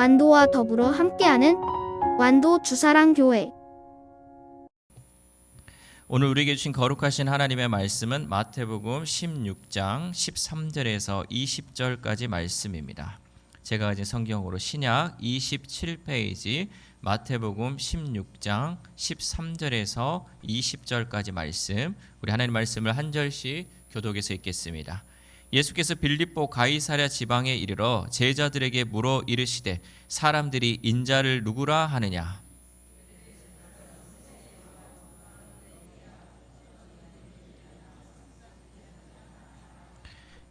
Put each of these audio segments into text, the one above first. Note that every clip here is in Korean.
완도와 더불어 함께하는 완도 주사랑교회. 오늘 우리에게 주신 거룩하신 하나님의 말씀은 마태복음 16장 13절에서 20절까지 말씀입니다. 제가 가진 성경으로 신약 27페이지 마태복음 16장 13절에서 20절까지 말씀, 우리 하나님 말씀을 한 절씩 교독해서 읽겠습니다. 예수께서 빌립보 가이사랴 지방에 이르러 제자들에게 물어 이르시되 사람들이 인자를 누구라 하느냐?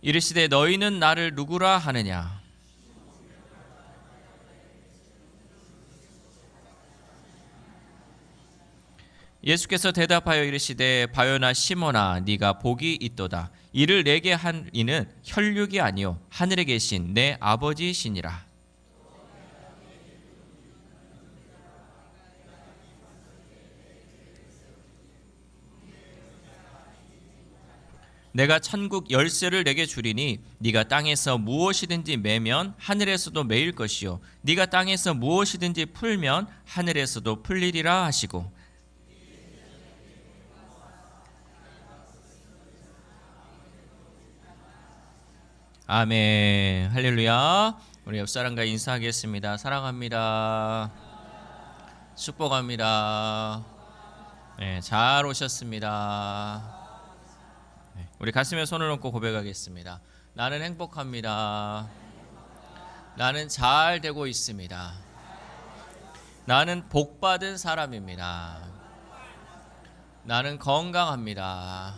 이르시되 너희는 나를 누구라 하느냐? 예수께서 대답하여 이르시되 바요나 시몬아 네가 복이 있도다. 이를 내게 한 이는 혈육이 아니요 하늘에 계신 내 아버지시니라. 내가 천국 열쇠를 내게 주리니 네가 땅에서 무엇이든지 매면 하늘에서도 매일 것이요 네가 땅에서 무엇이든지 풀면 하늘에서도 풀리리라 하시고, 아멘. 할렐루야. 우리 옆 사람과 인사하겠습니다. 사랑합니다. 축복합니다. 네, 잘 오셨습니다. 네, 우리 가슴에 손을 얹고 고백하겠습니다. 나는 행복합니다. 나는 잘 되고 있습니다. 나는 복받은 사람입니다. 나는 건강합니다.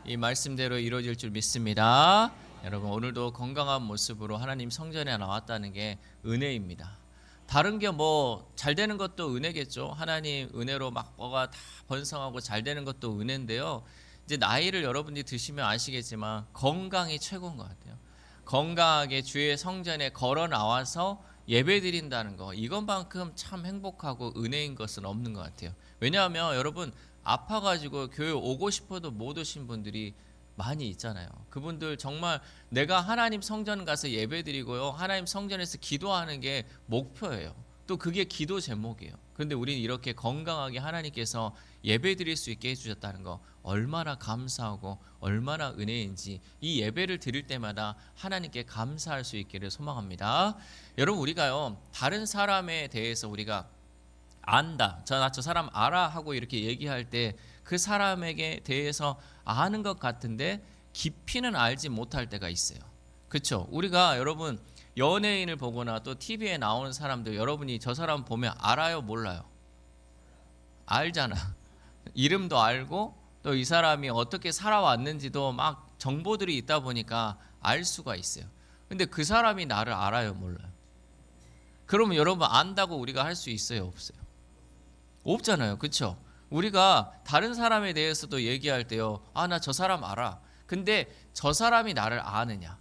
이 말씀대로 이루어질 줄 믿습니다. 여러분, 오늘도 건강한 모습으로 하나님 성전에 나왔다는 게 은혜입니다. 다른 게 뭐 잘 되는 것도 은혜겠죠. 하나님 은혜로 막 뭐가 다 번성하고 잘 되는 것도 은혜인데요. 이제 나이를 여러분들이 드시면 아시겠지만 건강이 최고인 것 같아요. 건강하게 주의 성전에 걸어 나와서 예배 드린다는 거, 이것만큼 참 행복하고 은혜인 것은 없는 것 같아요. 왜냐하면 여러분, 아파가지고 교회 오고 싶어도 못 오신 분들이 많이 있잖아요. 그분들 정말 내가 하나님 성전 가서 예배 드리고요, 하나님 성전에서 기도하는 게 목표예요. 또 그게 기도 제목이에요. 그런데 우리는 이렇게 건강하게 하나님께서 예배 드릴 수 있게 해주셨다는 거 얼마나 감사하고 얼마나 은혜인지, 이 예배를 드릴 때마다 하나님께 감사할 수 있기를 소망합니다. 여러분, 우리가요 다른 사람에 대해서 우리가 안다, 저 사람 알아 하고 이렇게 얘기할 때 그 사람에게 대해서 아는 것 같은데 깊이는 알지 못할 때가 있어요. 그렇죠? 우리가 여러분 연예인을 보거나 또 TV에 나오는 사람들, 여러분이 저 사람 보면 알아요, 몰라요? 알잖아. 이름도 알고 또 이 사람이 어떻게 살아왔는지도 막 정보들이 있다 보니까 알 수가 있어요. 근데 그 사람이 나를 알아요, 몰라요? 그러면 여러분, 안다고 우리가 할 수 있어요, 없어요? 없잖아요. 그렇죠? 우리가 다른 사람에 대해서도 얘기할 때요, 아, 나 저 사람 알아. 근데 저 사람이 나를 아느냐?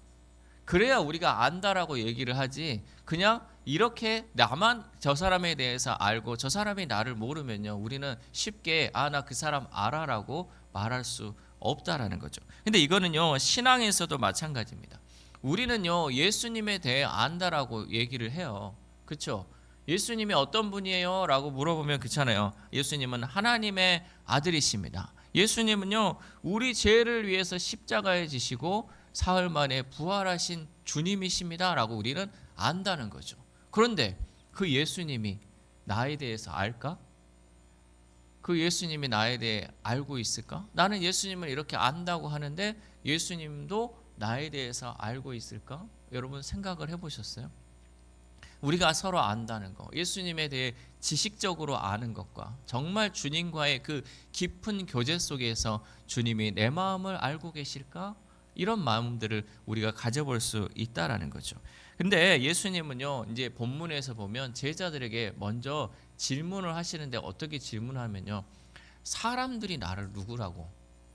그래야 우리가 안다라고 얘기를 하지, 그냥 이렇게 나만 저 사람에 대해서 알고 저 사람이 나를 모르면요, 우리는 쉽게 아, 나 그 사람 알아라고 말할 수 없다라는 거죠. 근데 이거는요 신앙에서도 마찬가지입니다. 우리는요 예수님에 대해 안다라고 얘기를 해요. 그렇죠? 예수님이 어떤 분이에요? 라고 물어보면 그렇잖아요. 예수님은 하나님의 아들이십니다. 예수님은요 우리 죄를 위해서 십자가에 지시고 사흘 만에 부활하신 주님이십니다 라고 우리는 안다는 거죠. 그런데 그 예수님이 나에 대해서 알까? 그 예수님이 나에 대해 알고 있을까? 나는 예수님을 이렇게 안다고 하는데 예수님도 나에 대해서 알고 있을까? 여러분 생각을 해보셨어요? 우리가 서로 안다는 것, 예수님에 대해 지식적으로 아는 것과 정말 주님과의 그 깊은 교제 속에서 주님이 내 마음을 알고 계실까? 이런 마음들을 우리가 가져볼 수 있다라는 거죠. 근데 예수님은요 이제 본문에서 보면 제자들에게 먼저 질문을 하시는데 어떻게 질문하면요, 사람들이 나를 누구라고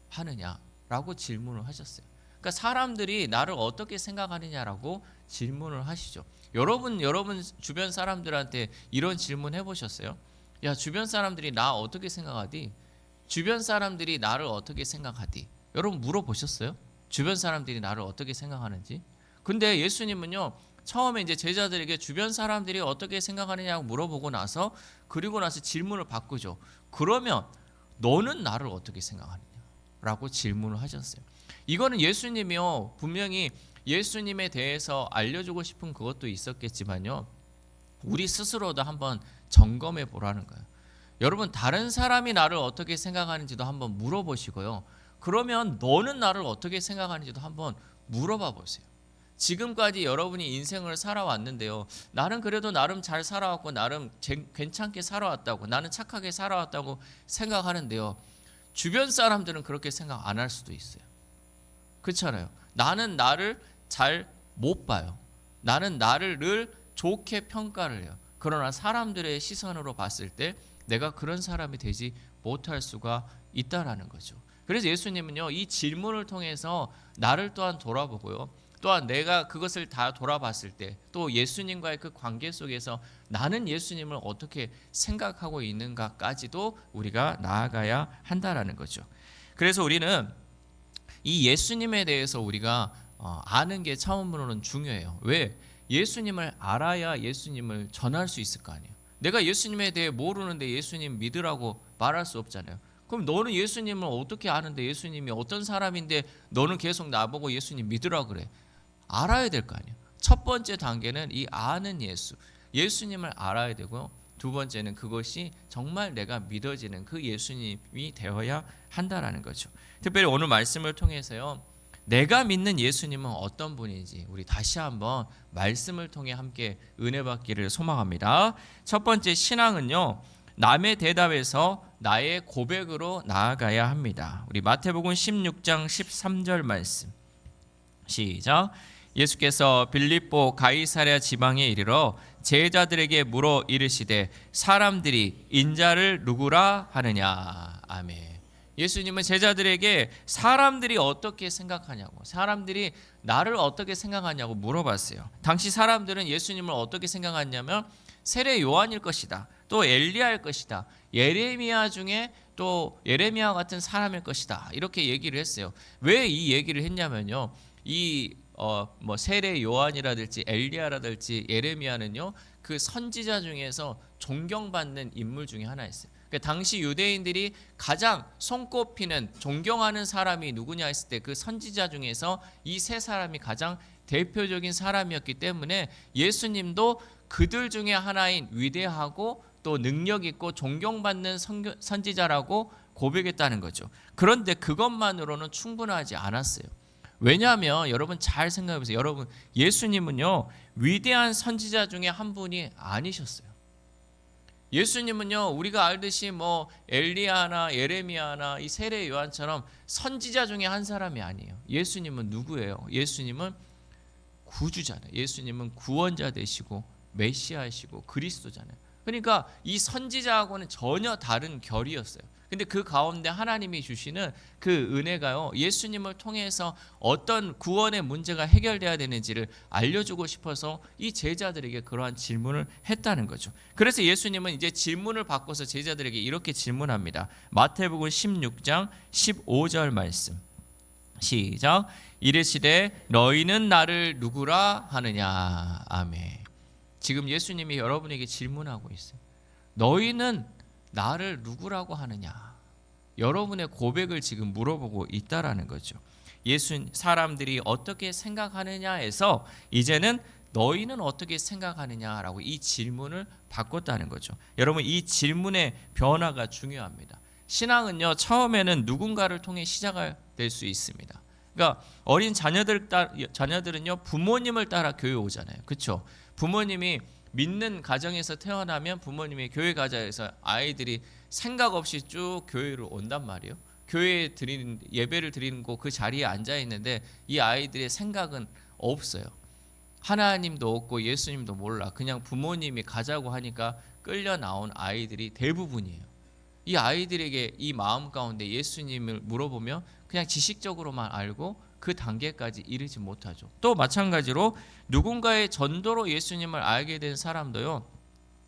하느냐라고 질문을 하셨어요. 그러니까 사람들이 나를 어떻게 생각하느냐라고 질문을 하시죠. 여러분 주변 사람들한테 이런 질문 해보셨어요? 야, 주변 사람들이 나 어떻게 생각하디? 주변 사람들이 나를 어떻게 생각하디? 여러분 물어보셨어요? 주변 사람들이 나를 어떻게 생각하는지? 근데 예수님은요 처음에 이제 제자들에게 주변 사람들이 어떻게 생각하느냐고 물어보고 나서 그리고 나서 질문을 바꾸죠. 그러면 너는 나를 어떻게 생각하느냐라고 질문을 하셨어요. 이거는 예수님이요 분명히 예수님에 대해서 알려주고 싶은 그것도 있었겠지만요. 우리 스스로도 한번 점검해 보라는 거예요. 여러분 다른 사람이 나를 어떻게 생각하는지도 한번 물어보시고요. 그러면 너는 나를 어떻게 생각하는지도 한번 물어봐 보세요. 지금까지 여러분이 인생을 살아왔는데요. 나는 그래도 나름 잘 살아왔고 나름 괜찮게 살아왔다고 나는 착하게 살아왔다고 생각하는데요. 주변 사람들은 그렇게 생각 안 할 수도 있어요. 그렇잖아요. 나는 나를 잘 못 봐요. 나는 나를 늘 좋게 평가를 해요. 그러나 사람들의 시선으로 봤을 때 내가 그런 사람이 되지 못할 수가 있다라는 거죠. 그래서 예수님은요 이 질문을 통해서 나를 또한 돌아보고요. 또한 내가 그것을 다 돌아봤을 때 또 예수님과의 그 관계 속에서 나는 예수님을 어떻게 생각하고 있는가까지도 우리가 나아가야 한다라는 거죠. 그래서 우리는 이 예수님에 대해서 우리가 아는 게 처음으로는 중요해요. 왜? 예수님을 알아야 예수님을 전할 수 있을 거 아니에요. 내가 예수님에 대해 모르는데 예수님 믿으라고 말할 수 없잖아요. 그럼 너는 예수님을 어떻게 아는데 예수님이 어떤 사람인데 너는 계속 나보고 예수님 믿으라고 그래. 알아야 될 거 아니에요. 첫 번째 단계는 이 아는 예수님을 알아야 되고요. 두 번째는 그것이 정말 내가 믿어지는 그 예수님이 되어야 한다라는 거죠. 특별히 오늘 말씀을 통해서요. 내가 믿는 예수님은 어떤 분인지 우리 다시 한번 말씀을 통해 함께 은혜 받기를 소망합니다. 첫 번째 신앙은요. 남의 대답에서 나의 고백으로 나아가야 합니다. 우리 마태복음 16장 13절 말씀 시작. 예수께서 빌립보 가이사랴 지방에 이르러 제자들에게 물어 이르시되 사람들이 인자를 누구라 하느냐. 아멘. 예수님은 제자들에게 사람들이 어떻게 생각하냐고 사람들이 나를 어떻게 생각하냐고 물어봤어요. 당시 사람들은 예수님을 어떻게 생각하냐면 세례 요한일 것이다. 또 엘리야일 것이다. 예레미야 중에 또 예레미야 같은 사람일 것이다. 이렇게 얘기를 했어요. 왜 이 얘기를 했냐면요. 이 세례 요한이라든지 엘리야라든지 예레미야는요. 그 선지자 중에서 존경받는 인물 중에 하나였어요. 당시 유대인들이 가장 손꼽히는 존경하는 사람이 누구냐 했을 때 그 선지자 중에서 이 세 사람이 가장 대표적인 사람이었기 때문에 예수님도 그들 중에 하나인 위대하고 또 능력 있고 존경받는 선지자라고 고백했다는 거죠. 그런데 그것만으로는 충분하지 않았어요. 왜냐하면 여러분 잘 생각해 보세요. 여러분 예수님은요 위대한 선지자 중에 한 분이 아니셨어요. 예수님은요 우리가 알듯이 엘리야나 예레미야나 이 세례 요한처럼 선지자 중에 한 사람이 아니에요. 예수님은 누구예요? 예수님은 구주잖아요. 예수님은 구원자 되시고 메시아이시고 그리스도잖아요. 그러니까 이 선지자하고는 전혀 다른 결이었어요. 근데 그 가운데 하나님이 주시는 그 은혜가요 예수님을 통해서 어떤 구원의 문제가 해결돼야 되는지를 알려주고 싶어서 이 제자들에게 그러한 질문을 했다는 거죠. 그래서 예수님은 이제 질문을 바꿔서 제자들에게 이렇게 질문합니다. 마태복음 16장 15절 말씀 시작. 이르시되 너희는 나를 누구라 하느냐. 아멘. 지금 예수님이 여러분에게 질문하고 있어요. 너희는 나를 누구라고 하느냐. 여러분의 고백을 지금 물어보고 있다라는 거죠. 사람들이 어떻게 생각하느냐에서 이제는 너희는 어떻게 생각하느냐라고 이 질문을 바꿨다는 거죠. 여러분 이 질문의 변화가 중요합니다. 신앙은요 처음에는 누군가를 통해 시작될 수 있습니다. 그러니까 어린 자녀들은요 부모님을 따라 교회 오잖아요. 그렇죠? 부모님이 믿는 가정에서 태어나면 부모님이 교회 가자 해서 아이들이 생각 없이 쭉 교회로 온단 말이에요. 교회에 예배를 드리는 곳 그 자리에 앉아 있는데 이 아이들의 생각은 없어요. 하나님도 없고 예수님도 몰라. 그냥 부모님이 가자고 하니까 끌려 나온 아이들이 대부분이에요. 이 아이들에게 이 마음 가운데 예수님을 물어보면 그냥 지식적으로만 알고 그 단계까지 이르지 못하죠. 또 마찬가지로 누군가의 전도로 예수님을 알게 된 사람도요.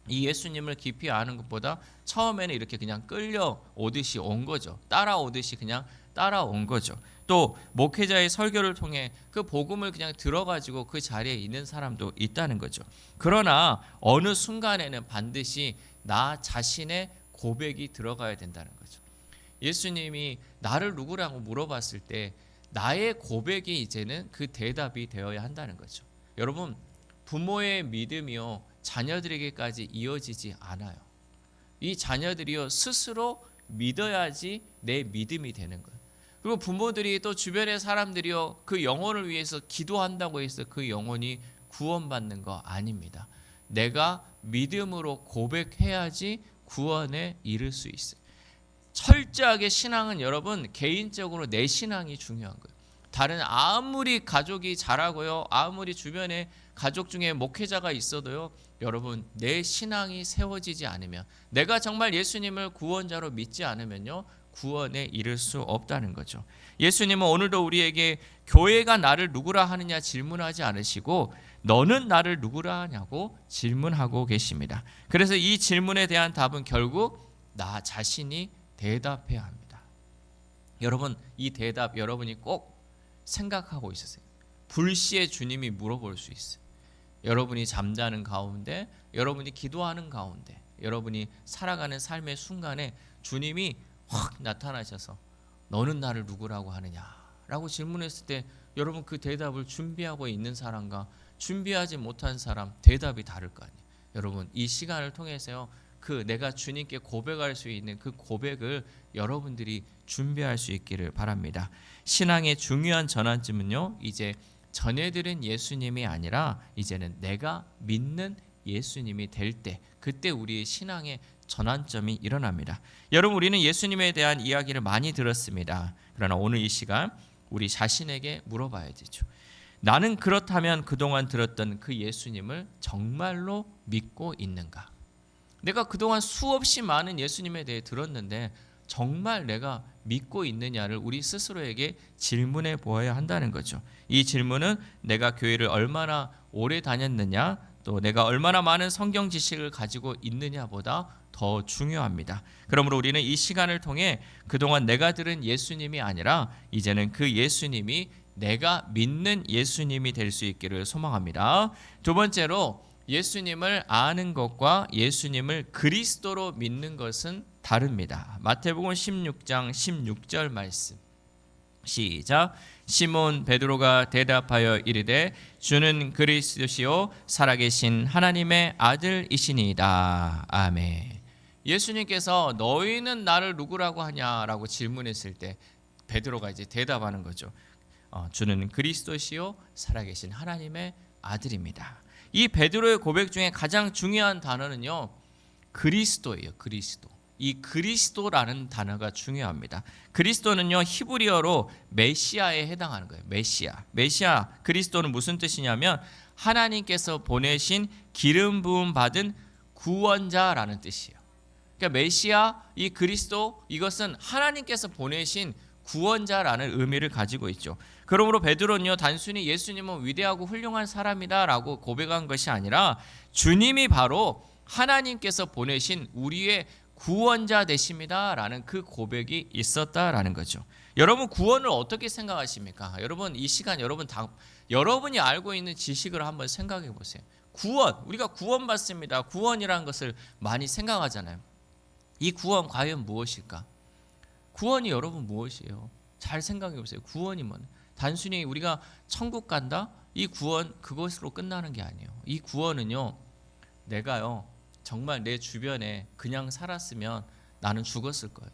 이 예수님을 깊이 아는 것보다 처음에는 이렇게 그냥 끌려오듯이 온 거죠. 따라오듯이 그냥 따라온 거죠. 또 목회자의 설교를 통해 그 복음을 그냥 들어가지고 그 자리에 있는 사람도 있다는 거죠. 그러나 어느 순간에는 반드시 나 자신의 고백이 들어가야 된다는 거죠. 예수님이 나를 누구라고 물어봤을 때 나의 고백이 이제는 그 대답이 되어야 한다는 거죠. 여러분, 부모의 믿음이요 자녀들에게까지 이어지지 않아요. 이 자녀들이요 스스로 믿어야지 내 믿음이 되는 거예요. 그리고 부모들이 또 주변의 사람들이요 그 영혼을 위해서 기도한다고 해서 그 영혼이 구원받는 거 아닙니다. 내가 믿음으로 고백해야지 구원에 이를 수 있어요. 철저하게 신앙은 여러분 개인적으로 내 신앙이 중요한 거예요. 다른 아무리 가족이 잘하고요, 아무리 주변에 가족 중에 목회자가 있어도요, 여러분 내 신앙이 세워지지 않으면, 내가 정말 예수님을 구원자로 믿지 않으면요 구원에 이를 수 없다는 거죠. 예수님은 오늘도 우리에게 교회가 나를 누구라 하느냐 질문하지 않으시고 너는 나를 누구라 하냐고 질문하고 계십니다. 그래서 이 질문에 대한 답은 결국 나 자신이 대답해야 합니다. 여러분 이 대답 여러분이 꼭 생각하고 있으세요. 불시에 주님이 물어볼 수 있어요. 여러분이 잠자는 가운데, 여러분이 기도하는 가운데, 여러분이 살아가는 삶의 순간에 주님이 확 나타나셔서 너는 나를 누구라고 하느냐라고 질문했을 때 여러분 그 대답을 준비하고 있는 사람과 준비하지 못한 사람 대답이 다를 거 아니에요. 여러분 이 시간을 통해서요 그 내가 주님께 고백할 수 있는 그 고백을 여러분들이 준비할 수 있기를 바랍니다. 신앙의 중요한 전환점은요 이제 전해들은 예수님이 아니라 이제는 내가 믿는 예수님이 될 때, 그때 우리의 신앙의 전환점이 일어납니다. 여러분 우리는 예수님에 대한 이야기를 많이 들었습니다. 그러나 오늘 이 시간 우리 자신에게 물어봐야 되죠. 나는 그렇다면 그동안 들었던 그 예수님을 정말로 믿고 있는가? 내가 그동안 수없이 많은 예수님에 대해 들었는데 정말 내가 믿고 있느냐를 우리 스스로에게 질문해 보아야 한다는 거죠. 이 질문은 내가 교회를 얼마나 오래 다녔느냐, 또 내가 얼마나 많은 성경 지식을 가지고 있느냐보다 더 중요합니다. 그러므로 우리는 이 시간을 통해 그동안 내가 들은 예수님이 아니라 이제는 그 예수님이 내가 믿는 예수님이 될 수 있기를 소망합니다. 두 번째로 예수님을 아는 것과 예수님을 그리스도로 믿는 것은 다릅니다. 마태복음 16장 16절 말씀 시작. 시몬 베드로가 대답하여 이르되 주는 그리스도시요 살아계신 하나님의 아들이시니이다. 아멘. 예수님께서 너희는 나를 누구라고 하냐라고 질문했을 때 베드로가 이제 대답하는 거죠. 주는 그리스도시요 살아계신 하나님의 아들입니다. 이 베드로의 고백 중에 가장 중요한 단어는요 그리스도예요. 그리스도. 이 그리스도라는 단어가 중요합니다. 그리스도는요 히브리어로 메시아에 해당하는 거예요. 메시아 그리스도는 무슨 뜻이냐면 하나님께서 보내신 기름 부음 받은 구원자라는 뜻이에요. 그러니까 메시아, 이 그리스도, 이것은 하나님께서 보내신 구원자라는 의미를 가지고 있죠. 그러므로 베드로는요 단순히 예수님은 위대하고 훌륭한 사람이다라고 고백한 것이 아니라 주님이 바로 하나님께서 보내신 우리의 구원자 되십니다라는 그 고백이 있었다라는 거죠. 여러분 구원을 어떻게 생각하십니까? 여러분 이 시간 여러분이 알고 있는 지식을 한번 생각해 보세요. 구원, 우리가 구원받습니다. 구원이라는 것을 많이 생각하잖아요. 이 구원 과연 무엇일까? 구원이 여러분 무엇이에요? 잘 생각해 보세요. 구원이 뭐냐? 단순히 우리가 천국 간다? 이 구원 그것으로 끝나는 게 아니에요. 이 구원은요 내가요 정말 내 주변에 그냥 살았으면 나는 죽었을 거예요.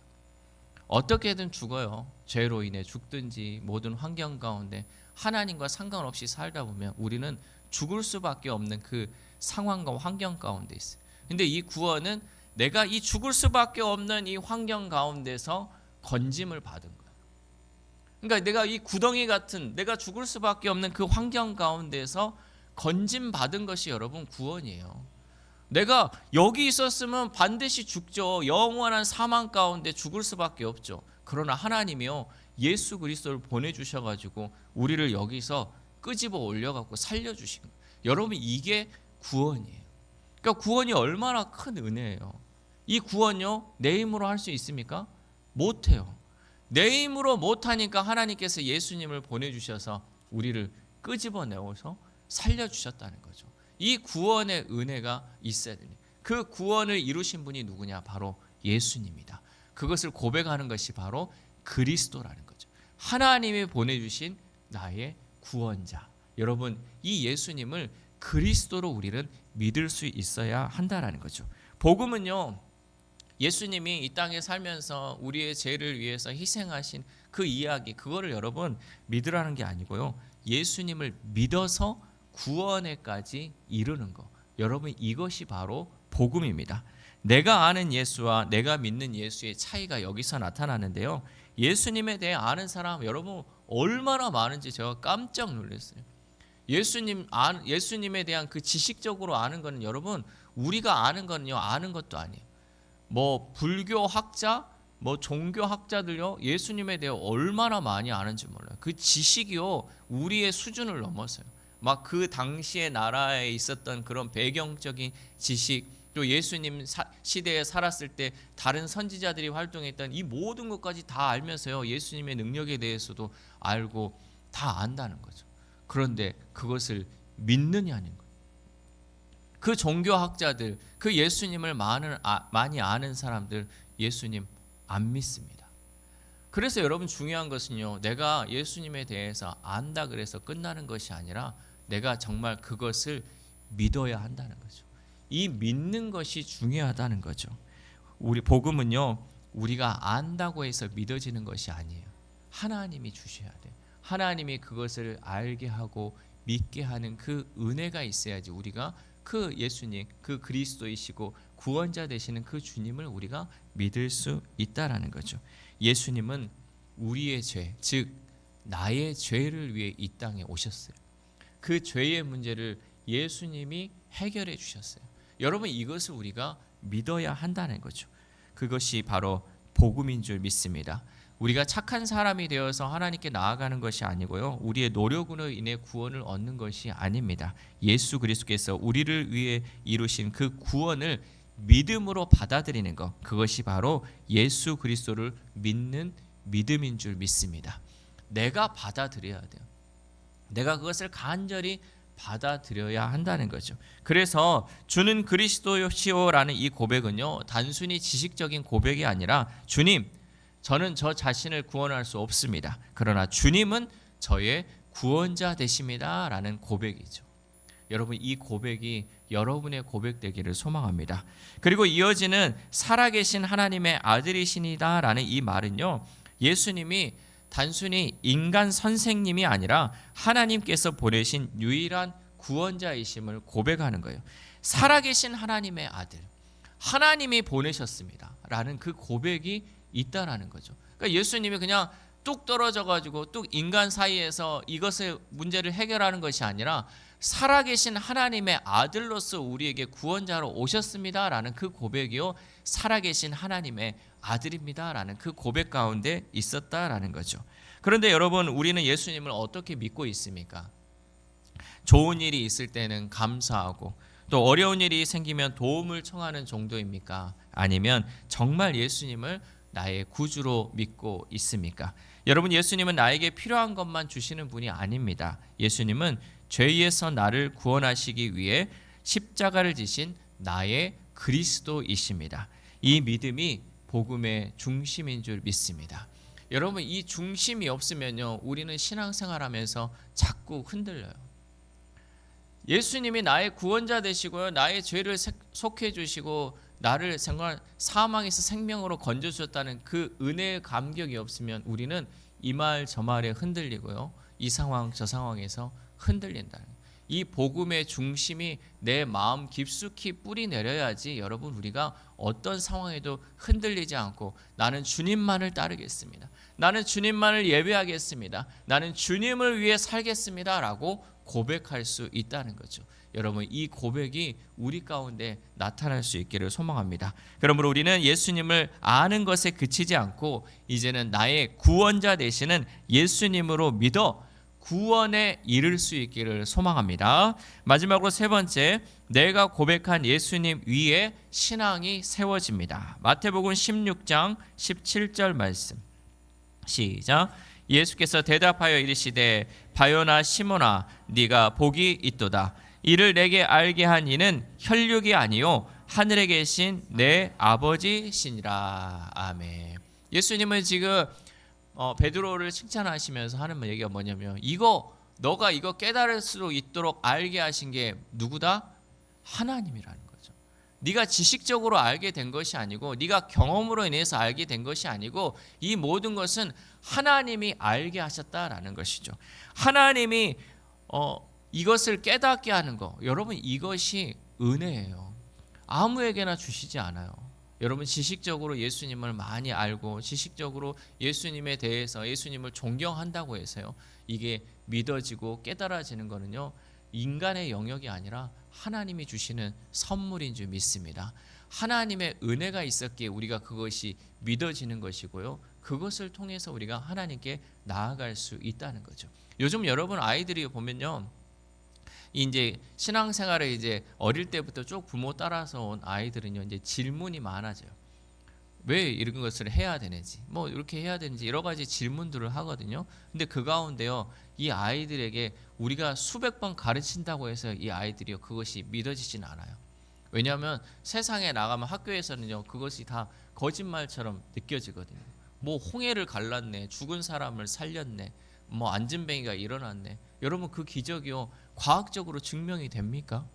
어떻게든 죽어요. 죄로 인해 죽든지 모든 환경 가운데 하나님과 상관없이 살다 보면 우리는 죽을 수밖에 없는 그 상황과 환경 가운데 있어요. 근데 이 구원은 내가 이 죽을 수밖에 없는 이 환경 가운데서 건짐을 받은 거예요. 그러니까 내가 이 구덩이 같은 내가 죽을 수밖에 없는 그 환경 가운데서 건짐 받은 것이 여러분 구원이에요. 내가 여기 있었으면 반드시 죽죠. 영원한 사망 가운데 죽을 수밖에 없죠. 그러나 하나님이요 예수 그리스도를 보내주셔가지고 우리를 여기서 끄집어 올려갖고 살려주신 거예요. 여러분 이게 구원이에요. 그러니까 구원이 얼마나 큰 은혜예요. 이 구원요 내 힘으로 할 수 있습니까? 못해요. 내 힘으로 못하니까 하나님께서 예수님을 보내주셔서 우리를 끄집어내어서 살려주셨다는 거죠. 이 구원의 은혜가 있어야 됩니다. 그 구원을 이루신 분이 누구냐? 바로 예수님이다. 그것을 고백하는 것이 바로 그리스도라는 거죠. 하나님이 보내주신 나의 구원자. 여러분, 이 예수님을 그리스도로 우리는 믿을 수 있어야 한다라는 거죠. 복음은요, 예수님이 이 땅에 살면서 우리의 죄를 위해서 희생하신 그 이야기, 그거를 여러분 믿으라는 게 아니고요, 예수님을 믿어서 구원에까지 이르는 거, 여러분 이것이 바로 복음입니다. 내가 아는 예수와 내가 믿는 예수의 차이가 여기서 나타나는데요, 예수님에 대해 아는 사람 여러분 얼마나 많은지 제가 깜짝 놀랐어요. 예수님에 대한 그 지식적으로 아는 거는 여러분, 우리가 아는 거는요, 아는 것도 아니에요. 뭐 불교 학자, 뭐 종교 학자들요, 예수님에 대해 얼마나 많이 아는지 몰라요. 그 지식이요, 우리의 수준을 넘어서요. 막 그 당시의 나라에 있었던 그런 배경적인 지식, 또 예수님 시대에 살았을 때 다른 선지자들이 활동했던 이 모든 것까지 다 알면서요, 예수님의 능력에 대해서도 알고 다 안다는 거죠. 그런데 그것을 믿느냐는 거예요. 그 종교학자들, 그 예수님을 많이 아는 사람들 예수님 안 믿습니다. 그래서 여러분 중요한 것은요, 내가 예수님에 대해서 안다 그래서 끝나는 것이 아니라 내가 정말 그것을 믿어야 한다는 거죠. 이 믿는 것이 중요하다는 거죠. 우리 복음은요, 우리가 안다고 해서 믿어지는 것이 아니에요. 하나님이 주셔야 돼요. 하나님이 그것을 알게 하고 믿게 하는 그 은혜가 있어야지 우리가 그 예수님, 그 그리스도이시고 구원자 되시는 그 주님을 우리가 믿을 수 있다라는 거죠. 예수님은 우리의 죄, 즉 나의 죄를 위해 이 땅에 오셨어요. 그 죄의 문제를 예수님이 해결해 주셨어요. 여러분, 이것을 우리가 믿어야 한다는 거죠. 그것이 바로 복음인 줄 믿습니다. 우리가 착한 사람이 되어서 하나님께 나아가는 것이 아니고요, 우리의 노력으로 인해 구원을 얻는 것이 아닙니다. 예수 그리스도께서 우리를 위해 이루신 그 구원을 믿음으로 받아들이는 것, 그것이 바로 예수 그리스도를 믿는 믿음인 줄 믿습니다. 내가 받아들여야 돼요. 내가 그것을 간절히 받아들여야 한다는 거죠. 그래서 주는 그리스도시오라는 이 고백은요, 단순히 지식적인 고백이 아니라, 주님, 저는 저 자신을 구원할 수 없습니다. 그러나 주님은 저의 구원자 되십니다 라는 고백이죠. 여러분, 이 고백이 여러분의 고백 되기를 소망합니다. 그리고 이어지는 살아계신 하나님의 아들이시니다 라는 이 말은요, 예수님이 단순히 인간 선생님이 아니라 하나님께서 보내신 유일한 구원자이심을 고백하는 거예요. 살아계신 하나님의 아들, 하나님이 보내셨습니다 라는 그 고백이 있다라는 거죠. 그러니까 예수님이 그냥 뚝 떨어져 가지고 뚝 인간 사이에서 이것의 문제를 해결하는 것이 아니라 살아계신 하나님의 아들로서 우리에게 구원자로 오셨습니다라는 그 고백이요, 살아계신 하나님의 아들입니다라는 그 고백 가운데 있었다라는 거죠. 그런데 여러분, 우리는 예수님을 어떻게 믿고 있습니까? 좋은 일이 있을 때는 감사하고 또 어려운 일이 생기면 도움을 청하는 정도입니까? 아니면 정말 예수님을 나의 구주로 믿고 있습니까? 여러분, 예수님은 나에게 필요한 것만 주시는 분이 아닙니다. 예수님은 죄에서 나를 구원하시기 위해 십자가를 지신 나의 그리스도이십니다. 이 믿음이 복음의 중심인 줄 믿습니다. 여러분, 이 중심이 없으면요, 우리는 신앙생활하면서 자꾸 흔들려요. 예수님이 나의 구원자 되시고요, 나의 죄를 속해 주시고 나를 사망에서 생명으로 건져주셨다는 그 은혜의 감격이 없으면 우리는 이 말 저 말에 흔들리고요, 이 상황 저 상황에서 흔들린다는 거예요. 이 복음의 중심이 내 마음 깊숙이 뿌리 내려야지 여러분, 우리가 어떤 상황에도 흔들리지 않고 나는 주님만을 따르겠습니다, 나는 주님만을 예배하겠습니다, 나는 주님을 위해 살겠습니다 라고 고백할 수 있다는 거죠. 여러분, 이 고백이 우리 가운데 나타날 수 있기를 소망합니다. 그러므로 우리는 예수님을 아는 것에 그치지 않고 이제는 나의 구원자 되시는 예수님으로 믿어 구원에 이를 수 있기를 소망합니다. 마지막으로 세 번째, 내가 고백한 예수님 위에 신앙이 세워집니다. 마태복음 16장 17절 말씀. 시작. 예수께서 대답하여 이르시되 바요나 시몬아 네가 복이 있도다. 이를 내게 알게 한 이는 혈육이 아니요 하늘에 계신 내 아버지시니라. 아멘. 예수님은 지금 베드로를 칭찬하시면서 하는 얘기가 뭐냐면 너가 이거 깨달을 수 있도록 알게 하신 게 누구다? 하나님이라는 거죠. 네가 지식적으로 알게 된 것이 아니고 네가 경험으로 인해서 알게 된 것이 아니고 이 모든 것은 하나님이 알게 하셨다라는 것이죠. 하나님이 이것을 깨닫게 하는 거, 여러분 이것이 은혜예요. 아무에게나 주시지 않아요. 여러분 지식적으로 예수님을 많이 알고 지식적으로 예수님에 대해서 예수님을 존경한다고 해서요 이게 믿어지고 깨달아지는 거는요 인간의 영역이 아니라 하나님이 주시는 선물인 줄 믿습니다. 하나님의 은혜가 있었기에 우리가 그것이 믿어지는 것이고요 그것을 통해서 우리가 하나님께 나아갈 수 있다는 거죠. 요즘 여러분 아이들이 보면요 이제 신앙생활을 이제 어릴 때부터 쭉 부모 따라서 온 아이들은요 이제 질문이 많아져요. 왜 이런 것을 해야 되는지, 뭐 이렇게 해야 되는지 여러 가지 질문들을 하거든요. 근데 그 가운데요 이 아이들에게 우리가 수백 번 가르친다고 해서 이 아이들이요 그것이 믿어지진 않아요. 왜냐하면 세상에 나가면 학교에서는요 그것이 다 거짓말처럼 느껴지거든요. 뭐 홍해를 갈랐네, 죽은 사람을 살렸네, 뭐 안진뱅이가 일어났네. 여러분 그 기적이요 과학적으로 증명이 됩니까?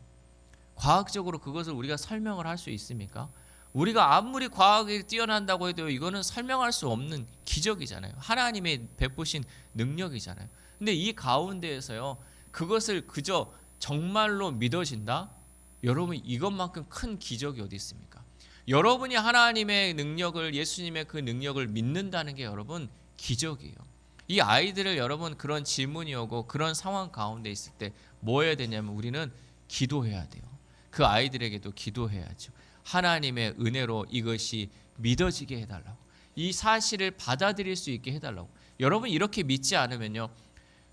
과학적으로 그것을 우리가 설명을 할 수 있습니까? 우리가 아무리 과학이 뛰어난다고 해도 이거는 설명할 수 없는 기적이잖아요. 하나님의 베푸신 능력이잖아요. 근데 이 가운데에서요 그것을 그저 정말로 믿어진다? 여러분 이것만큼 큰 기적이 어디 있습니까? 여러분이 하나님의 능력을, 예수님의 그 능력을 믿는다는 게 여러분 기적이에요. 이 아이들을 여러분 그런 질문이 오고 그런 상황 가운데 있을 때 뭐 해야 되냐면 우리는 기도해야 돼요. 그 아이들에게도 기도해야죠. 하나님의 은혜로 이것이 믿어지게 해달라고, 이 사실을 받아들일 수 있게 해달라고. 여러분 이렇게 믿지 않으면요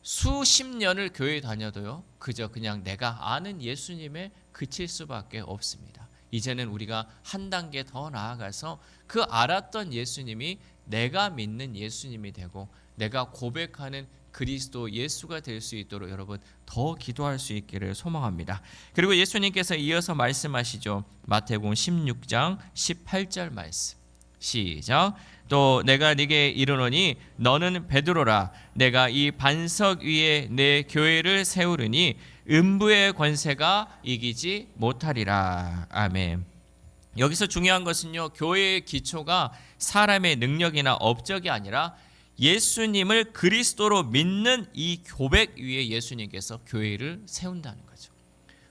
수십 년을 교회 다녀도요 그저 그냥 내가 아는 예수님에 그칠 수밖에 없습니다. 이제는 우리가 한 단계 더 나아가서 그 알았던 예수님이 내가 믿는 예수님이 되고 내가 고백하는 그리스도 예수가 될 수 있도록 여러분 더 기도할 수 있기를 소망합니다. 그리고 예수님께서 이어서 말씀하시죠. 마태복음 16장 18절 말씀. 시작. 또 내가 네게 이르노니 너는 베드로라. 내가 이 반석 위에 내 교회를 세우리니 음부의 권세가 이기지 못하리라. 아멘. 여기서 중요한 것은요 교회의 기초가 사람의 능력이나 업적이 아니라 예수님을 그리스도로 믿는 이 고백 위에 예수님께서 교회를 세운다는 거죠.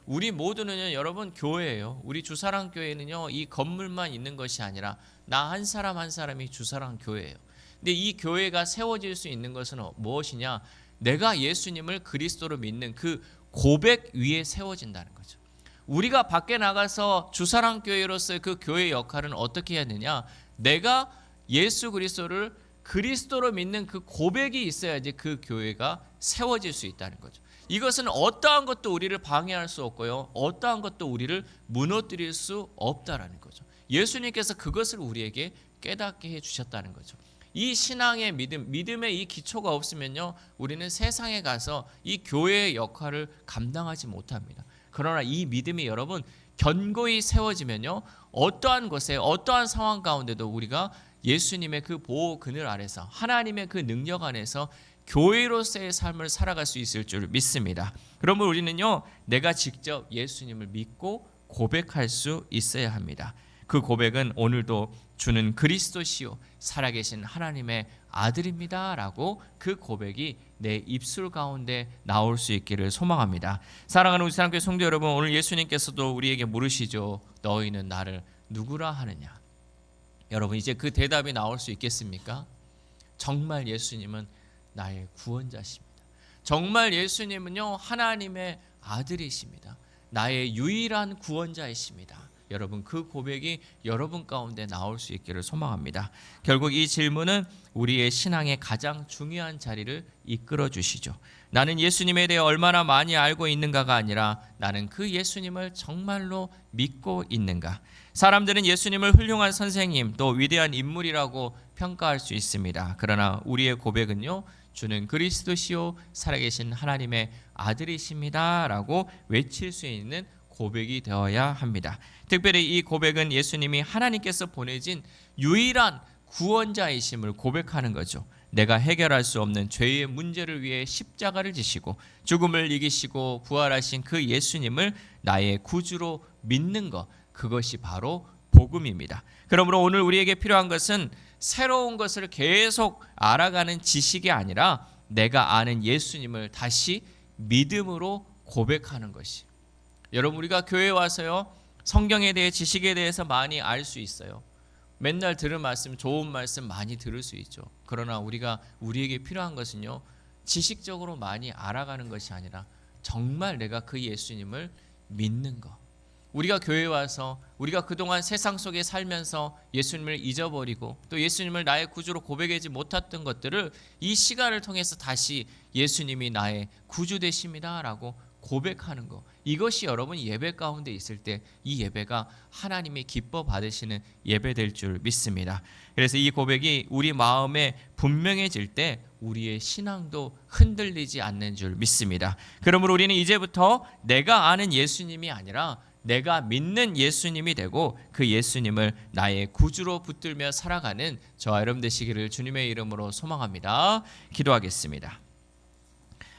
우리 모두는요 여러분 교회예요. 우리 주사랑 교회는요 이 건물만 있는 것이 아니라 나 한 사람 한 사람이 주사랑 교회예요. 근데 이 교회가 세워질 수 있는 것은 무엇이냐? 내가 예수님을 그리스도로 믿는 그 고백 위에 세워진다는 거죠. 우리가 밖에 나가서 주사랑 교회로서의 그 교회의 역할은 어떻게 해야 되냐? 내가 예수 그리스도를 그리스도로 믿는 그 고백이 있어야지 그 교회가 세워질 수 있다는 거죠. 이것은 어떠한 것도 우리를 방해할 수 없고요 어떠한 것도 우리를 무너뜨릴 수 없다라는 거죠. 예수님께서 그것을 우리에게 깨닫게 해주셨다는 거죠. 이 신앙의 믿음의 이 기초가 없으면요 우리는 세상에 가서 이 교회의 역할을 감당하지 못합니다. 그러나 이 믿음이 여러분 견고히 세워지면요 어떠한 것에 어떠한 상황 가운데도 우리가 예수님의 그 보호 그늘 아래서 하나님의 그 능력 안에서 교회로서의 삶을 살아갈 수 있을 줄 믿습니다. 그러면 우리는요 내가 직접 예수님을 믿고 고백할 수 있어야 합니다. 그 고백은 오늘도 주는 그리스도시요 살아계신 하나님의 아들입니다 라고 그 고백이 내 입술 가운데 나올 수 있기를 소망합니다. 사랑하는 우리 사랑교회 성도 여러분, 오늘 예수님께서도 우리에게 물으시죠. 너희는 나를 누구라 하느냐? 여러분 이제 그 대답이 나올 수 있겠습니까? 정말 예수님은 나의 구원자십니다. 정말 예수님은요 하나님의 아들이십니다. 나의 유일한 구원자이십니다. 여러분 그 고백이 여러분 가운데 나올 수 있기를 소망합니다. 결국 이 질문은 우리의 신앙의 가장 중요한 자리를 이끌어 주시죠. 나는 예수님에 대해 얼마나 많이 알고 있는가가 아니라 나는 그 예수님을 정말로 믿고 있는가. 사람들은 예수님을 훌륭한 선생님 또 위대한 인물이라고 평가할 수 있습니다. 그러나 우리의 고백은요, 주는 그리스도시요 살아계신 하나님의 아들이십니다 라고 외칠 수 있는 고백이 되어야 합니다. 특별히 이 고백은 예수님이 하나님께서 보내진 유일한 구원자이심을 고백하는 거죠. 내가 해결할 수 없는 죄의 문제를 위해 십자가를 지시고 죽음을 이기시고 부활하신 그 예수님을 나의 구주로 믿는 것, 그것이 바로 복음입니다. 그러므로 오늘 우리에게 필요한 것은 새로운 것을 계속 알아가는 지식이 아니라 내가 아는 예수님을 다시 믿음으로 고백하는 것이. 여러분, 우리가 교회에 와서요, 성경에 대해 지식에 대해서 많이 알 수 있어요. 맨날 들은 말씀, 좋은 말씀 많이 들을 수 있죠. 그러나 우리에게 필요한 것은요, 지식적으로 많이 알아가는 것이 아니라 정말 내가 그 예수님을 믿는 것. 우리가 교회에 와서 우리가 그동안 세상 속에 살면서 예수님을 잊어버리고 또 예수님을 나의 구주로 고백하지 못했던 것들을 이 시간을 통해서 다시 예수님이 나의 구주 되십니다 라고 고백하는 것, 이것이 여러분 예배 가운데 있을 때 이 예배가 하나님이 기뻐 받으시는 예배 될 줄 믿습니다. 그래서 이 고백이 우리 마음에 분명해질 때 우리의 신앙도 흔들리지 않는 줄 믿습니다. 그러므로 우리는 이제부터 내가 아는 예수님이 아니라 내가 믿는 예수님이 되고 그 예수님을 나의 구주로 붙들며 살아가는 저와 여러분 되시기를 주님의 이름으로 소망합니다. 기도하겠습니다.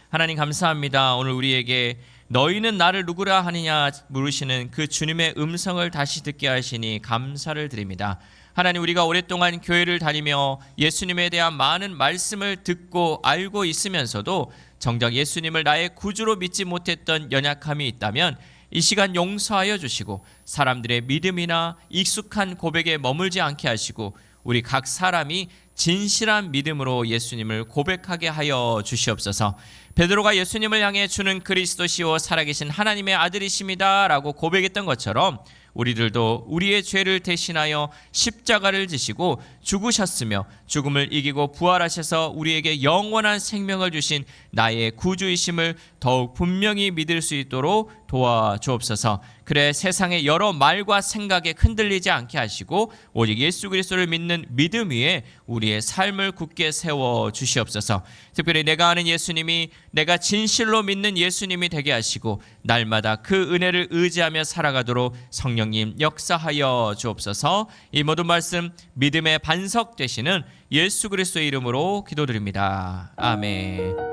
하나님 감사합니다. 오늘 우리에게 너희는 나를 누구라 하느냐 물으시는 그 주님의 음성을 다시 듣게 하시니 감사를 드립니다. 하나님, 우리가 오랫동안 교회를 다니며 예수님에 대한 많은 말씀을 듣고 알고 있으면서도 정작 예수님을 나의 구주로 믿지 못했던 연약함이 있다면 이 시간 용서하여 주시고 사람들의 믿음이나 익숙한 고백에 머물지 않게 하시고 우리 각 사람이 진실한 믿음으로 예수님을 고백하게 하여 주시옵소서. 베드로가 예수님을 향해 주는 그리스도시요 살아계신 하나님의 아들이십니다 라고 고백했던 것처럼 우리들도 우리의 죄를 대신하여 십자가를 지시고 죽으셨으며 죽음을 이기고 부활하셔서 우리에게 영원한 생명을 주신 나의 구주이심을 더욱 분명히 믿을 수 있도록 도와주옵소서. 그래 세상의 여러 말과 생각에 흔들리지 않게 하시고 오직 예수 그리스도를 믿는 믿음 위에 우리의 삶을 굳게 세워 주시옵소서. 특별히 내가 아는 예수님이 내가 진실로 믿는 예수님이 되게 하시고 날마다 그 은혜를 의지하며 살아가도록 성령님 역사하여 주옵소서. 이 모든 말씀 믿음의 반석 되시는 예수 그리스도의 이름으로 기도드립니다. 아멘.